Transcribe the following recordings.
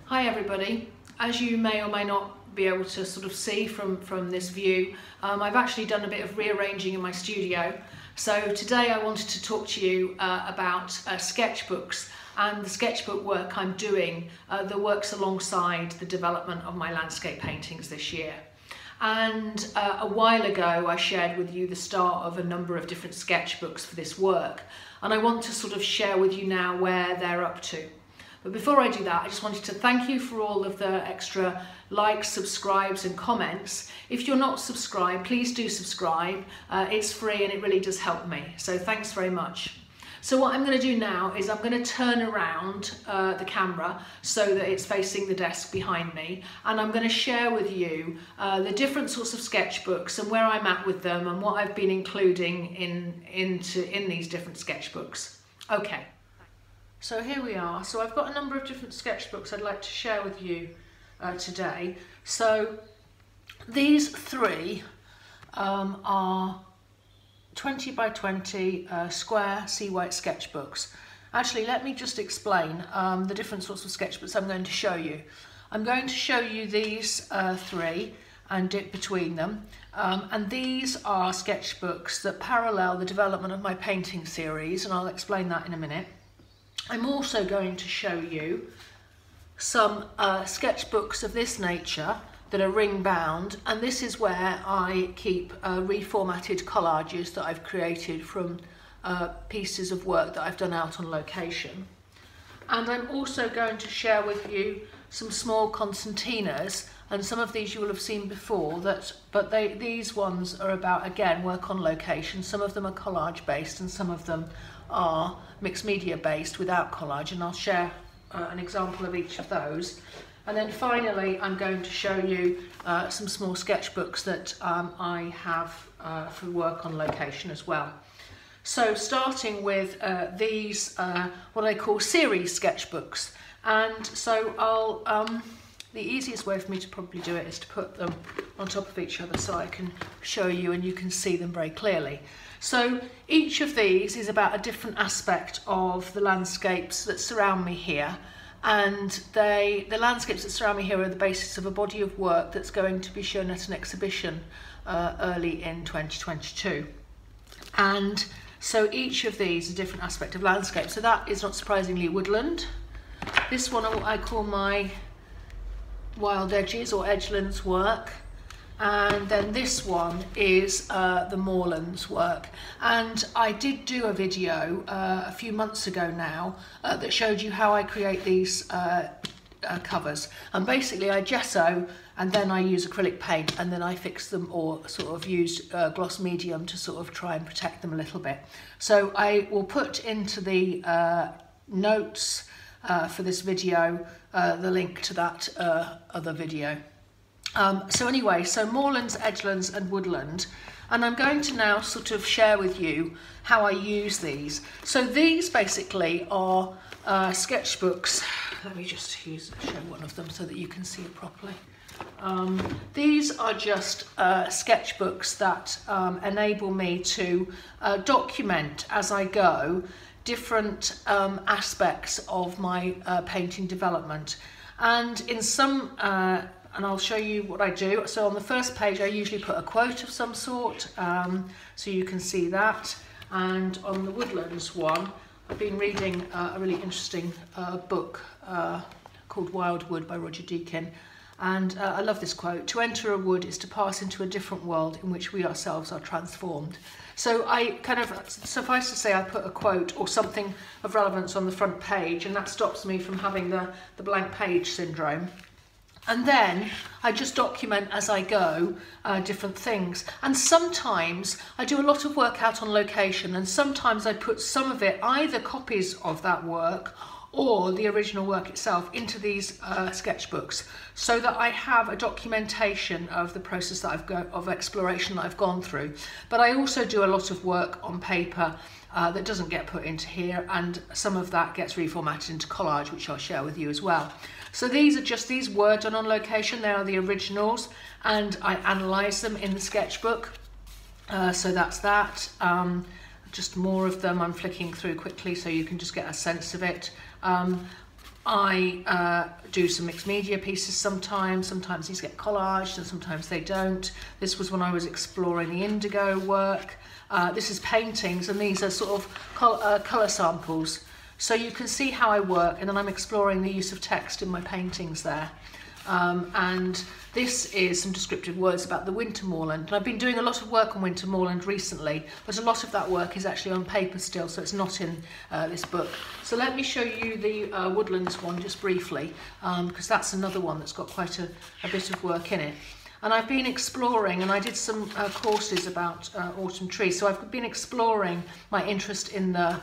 Hi everybody. As you may or may not be able to sort of see from this view, I've actually done a bit of rearranging in my studio. So today I wanted to talk to you about sketchbooks and the sketchbook work I'm doing that works alongside the development of my landscape paintings this year. And a while ago I shared with you the start of a number of different sketchbooks for this work, and I want to sort of share with you now where they're up to. But before I do that, I just wanted to thank you for all of the extra likes, subscribes and comments. If you're not subscribed, please do subscribe. It's free and it really does help me. So thanks very much. So what I'm going to do now is I'm going to turn around the camera so that it's facing the desk behind me, and I'm going to share with you the different sorts of sketchbooks and where I'm at with them and what I've been including in these different sketchbooks. Okay. So here we are. So I've got a number of different sketchbooks I'd like to share with you today. So these three are 20 by 20 square sea white sketchbooks. Actually, let me just explain the different sorts of sketchbooks I'm going to show you. I'm going to show you these three and dip between them. And these are sketchbooks that parallel the development of my painting series, and I'll explain that in a minute. I'm also going to show you some sketchbooks of this nature that are ring bound, and this is where I keep reformatted collages that I've created from pieces of work that I've done out on location. And I'm also going to share with you some small Constantinas, and some of these you will have seen before, but these ones are about, again, work on location. Some of them are collage based and some of them are mixed media based without collage, and I'll share an example of each of those. And then finally I'm going to show you some small sketchbooks that I have for work on location as well. So starting with these what I call series sketchbooks, and so the easiest way for me to probably do it is to put them on top of each other so I can show you and you can see them very clearly. So each of these is about a different aspect of the landscapes that surround me here, and the landscapes that surround me here are the basis of a body of work that's going to be shown at an exhibition early in 2022. And so each of these is a different aspect of landscape. So that is not surprisingly woodland. This one I call my wild edges or edgelands work. And then this one is the moorlands work, and I did do a video a few months ago now that showed you how I create these covers. And basically I gesso and then I use acrylic paint and then I fix them, or sort of use gloss medium to sort of try and protect them a little bit. So I will put into the notes for this video the link to that other video. So anyway, so moorlands, edgelands and woodland, and I'm going to now sort of share with you how I use these. So these basically are sketchbooks. Let me just show one of them so that you can see it properly. These are just sketchbooks that enable me to document as I go different aspects of my painting development, and in some and I'll show you what I do. So on the first page I usually put a quote of some sort, so you can see that. And on the woodlands one, I've been reading a really interesting book called Wild Wood by Roger Deakin, and I love this quote: "To enter a wood is to pass into a different world in which we ourselves are transformed." So I kind of, suffice to say, I put a quote or something of relevance on the front page, and that stops me from having the blank page syndrome. And then I just document as I go different things. And sometimes I do a lot of work out on location, and sometimes I put some of it, either copies of that work or the original work itself, into these sketchbooks, so that I have a documentation of the process that of exploration that I've gone through. But I also do a lot of work on paper that doesn't get put into here, and some of that gets reformatted into collage, which I'll share with you as well. So these are just these words done on location. They are the originals, and I analyse them in the sketchbook. So that's that. Just more of them I'm flicking through quickly so you can just get a sense of it. I do some mixed media pieces sometimes these get collaged and sometimes they don't. This was when I was exploring the indigo work. This is paintings, and these are sort of colour samples. So you can see how I work, and then I'm exploring the use of text in my paintings there. And this is some descriptive words about the winter moorland. And I've been doing a lot of work on winter moorland recently, but a lot of that work is actually on paper still, so it's not in this book. So let me show you the woodlands one just briefly, because that's another one that's got quite a bit of work in it. And I've been exploring, and I did some courses about autumn trees, so I've been exploring my interest in the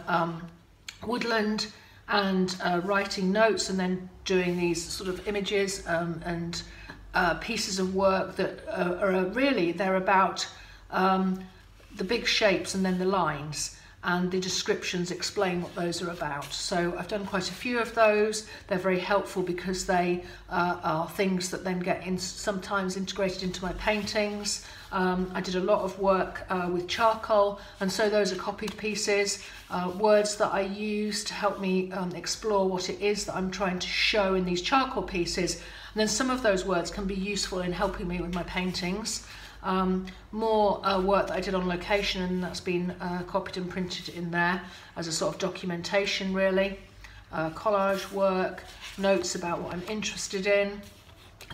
woodland and writing notes, and then doing these sort of images and pieces of work that are really, they're about the big shapes and then the lines, and the descriptions explain what those are about. So I've done quite a few of those. They're very helpful because they are things that then get sometimes integrated into my paintings. I did a lot of work with charcoal, and so those are copied pieces, words that I use to help me explore what it is that I'm trying to show in these charcoal pieces. And then some of those words can be useful in helping me with my paintings. More work that I did on location, and that's been copied and printed in there as a sort of documentation really. Collage work, notes about what I'm interested in,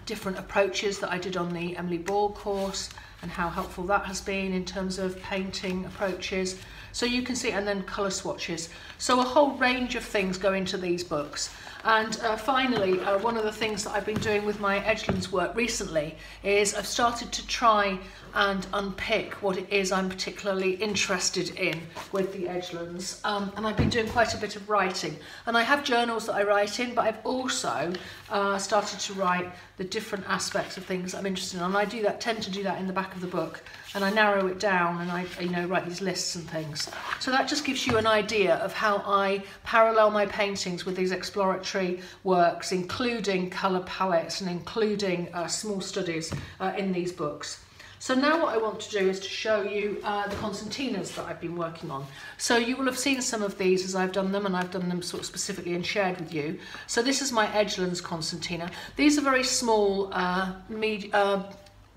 different approaches that I did on the Emily Ball course and how helpful that has been in terms of painting approaches. So you can see, and then colour swatches. So a whole range of things go into these books. And finally, one of the things that I've been doing with my Edgelands work recently is I've started to try and unpick what it is I'm particularly interested in with the Edgelands. And I've been doing quite a bit of writing. And I have journals that I write in, but I've also started to write the different aspects of things I'm interested in. And I do that, tend to do that in the back of the book. And I narrow it down, and I write these lists and things. So that just gives you an idea of how I parallel my paintings with these exploratory works, including colour palettes and including small studies in these books. So now what I want to do is to show you the Constantinas that I've been working on. So you will have seen some of these as I've done them, and I've done them sort of specifically and shared with you. So this is my Edgelands Constantina. These are very small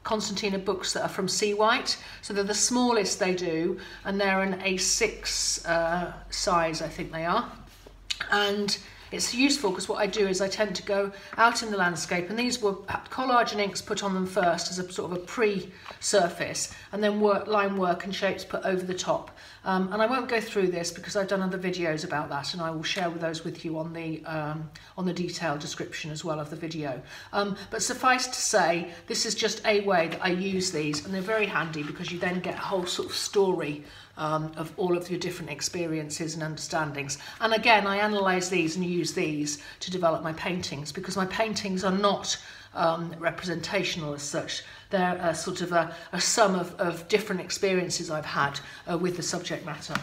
Constantina books that are from Sea White, so they're the smallest they do, and they're an A6 size, I think they are. And it's useful because what I do is I tend to go out in the landscape, and these were collage and inks put on them first as a sort of a pre-surface, and then line work and shapes put over the top. And I won't go through this because I've done other videos about that, and I will share those with you on the detailed description as well of the video. But suffice to say, this is just a way that I use these, and they're very handy because you then get a whole sort of story of all of your different experiences and understandings. And again, I analyse these and use these to develop my paintings, because my paintings are not representational as such. They're a sort of a sum of different experiences I've had with the subject matter.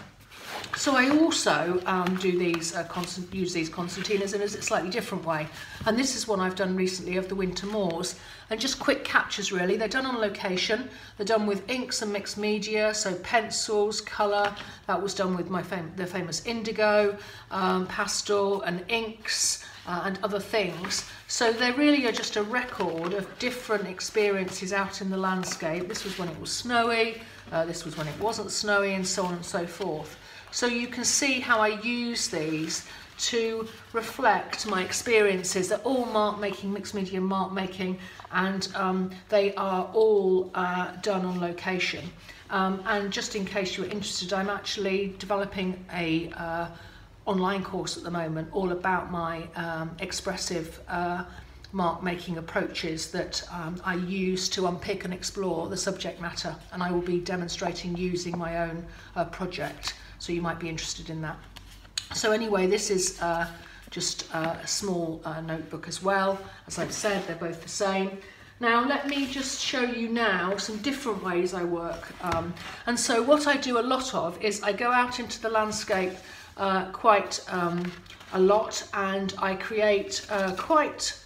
So I also do these use these Constantinas in a slightly different way, and this is one I've done recently of the winter moors, and just quick captures really. They're done on location, they're done with inks and mixed media, so pencils, colour. That was done with the famous indigo, pastel and inks and other things. So they really are just a record of different experiences out in the landscape. This was when it was snowy, this was when it wasn't snowy, and so on and so forth. So you can see how I use these to reflect my experiences. They're all mark making, mixed media mark making, and they are all done on location. And just in case you were interested, I'm actually developing a online course at the moment all about my expressive mark making approaches that I use to unpick and explore the subject matter, and I will be demonstrating using my own project. So you might be interested in that. So anyway, this is just a small notebook as well. As I've said, they're both the same. Now let me just show you now some different ways I work. And so what I do a lot of is I go out into the landscape quite a lot, and I create quite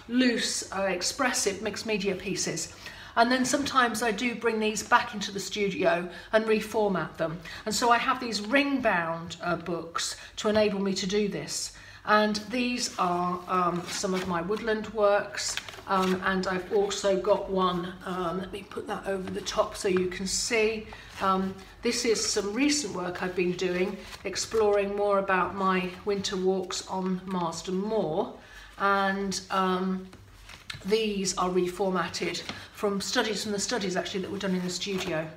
loose, expressive mixed media pieces. And then sometimes I do bring these back into the studio and reformat them. And so I have these ring-bound books to enable me to do this. And these are some of my woodland works, and I've also got one, let me put that over the top so you can see. This is some recent work I've been doing, exploring more about my winter walks on Marsden Moor, and these are reformatted from the studies actually that were done in the studio.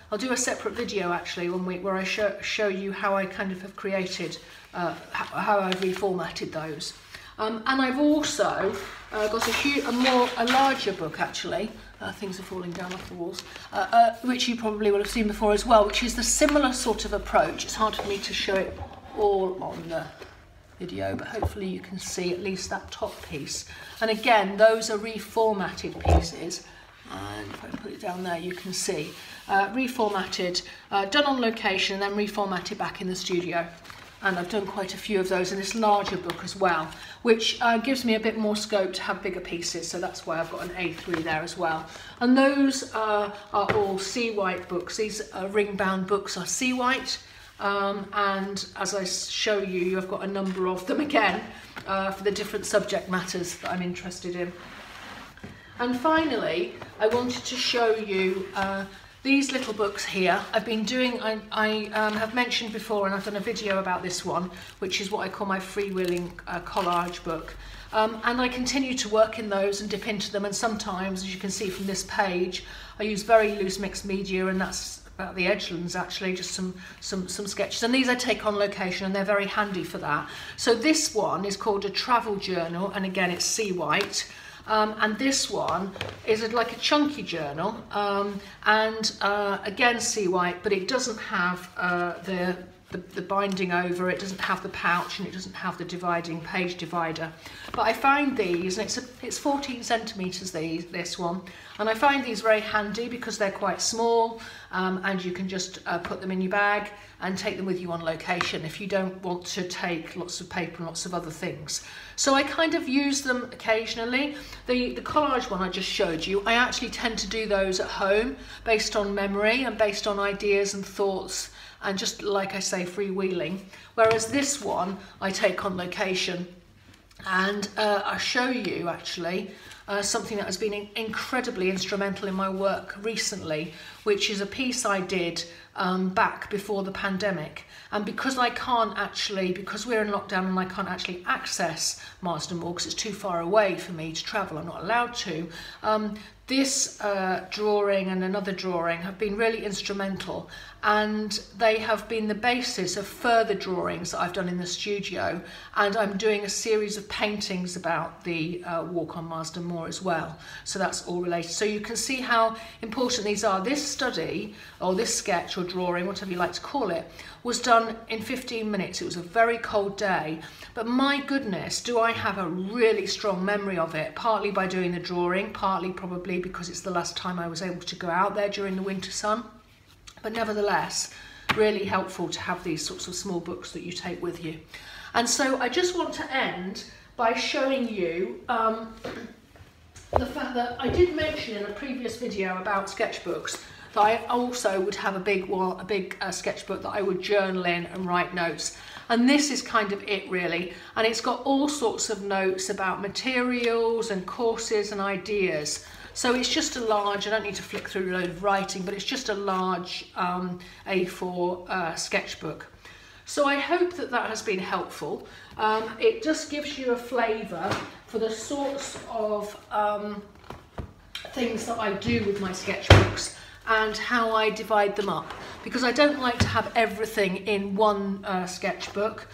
I'll do a separate video actually where I show you how I kind of have created, how I've reformatted those. And I've also got a larger book actually. Things are falling down off the walls, which you probably will have seen before as well, which is the similar sort of approach. It's hard for me to show it all on the video, but hopefully you can see at least that top piece. And again, those are reformatted pieces. And if I put it down there, you can see reformatted, done on location, and then reformatted back in the studio. And I've done quite a few of those in this larger book as well, which gives me a bit more scope to have bigger pieces, so that's why I've got an A3 there as well. And those are all sea white books. These ring-bound books are sea white, and as I show you, I've got a number of them again for the different subject matters that I'm interested in. And finally, I wanted to show you these little books here. I've been doing, I have mentioned before, and I've done a video about this one, which is what I call my freewheeling collage book. And I continue to work in those and dip into them, and sometimes, as you can see from this page, I use very loose mixed media, and that's about the edgelands actually, just some sketches. And these I take on location, and they're very handy for that. So this one is called a travel journal, and again it's sea white. And this one is like a chunky journal, and again sea white, but it doesn't have the binding over, it doesn't have the pouch, and it doesn't have the dividing page divider. But I find these, and it's 14 centimetres this one, and I find these very handy because they're quite small, and you can just put them in your bag and take them with you on location if you don't want to take lots of paper and lots of other things. So I kind of use them occasionally. The collage one I just showed you, I actually tend to do those at home based on memory and based on ideas and thoughts, and just like I say, freewheeling. Whereas this one I take on location, and I'll show you actually something that has been incredibly instrumental in my work recently, which is a piece I did back before the pandemic. And because because we're in lockdown and I can't actually access Marsden Moor because it's too far away for me to travel, I'm not allowed to, this drawing and another drawing have been really instrumental, and they have been the basis of further drawings that I've done in the studio, and I'm doing a series of paintings about the walk on Marsden Moor as well, so that's all related. So you can see how important these are. This study, or this sketch or drawing, whatever you like to call it, was done in 15 minutes. It was a very cold day, but my goodness, do I have a really strong memory of it, partly by doing the drawing, partly probably because it's the last time I was able to go out there during the winter sun. But nevertheless, really helpful to have these sorts of small books that you take with you. And so I just want to end by showing you the fact that I did mention in a previous video about sketchbooks that I also would have a big sketchbook that I would journal in and write notes. And this is kind of it really, and it's got all sorts of notes about materials and courses and ideas. So it's just a large, I don't need to flick through a load of writing, but it's just a large A4 sketchbook. So I hope that that has been helpful. It just gives you a flavour for the sorts of things that I do with my sketchbooks and how I divide them up, because I don't like to have everything in one sketchbook,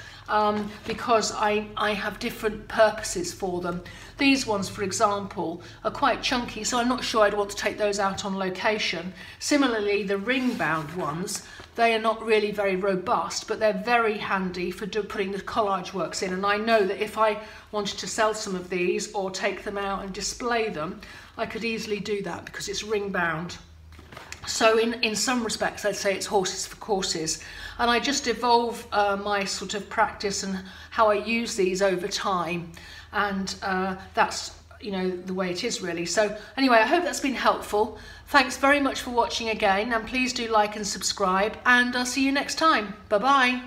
because I have different purposes for them. These ones, for example, are quite chunky, so I'm not sure I'd want to take those out on location. Similarly, the ring-bound ones, they are not really very robust, but they're very handy for putting the collage works in. And I know that if I wanted to sell some of these or take them out and display them, I could easily do that because it's ring-bound. So in some respects, I'd say it's horses for courses. And I just evolve my sort of practice and how I use these over time. And that's, you know, the way it is really. So anyway, I hope that's been helpful. Thanks very much for watching again, and please do like and subscribe, and I'll see you next time. Bye-bye.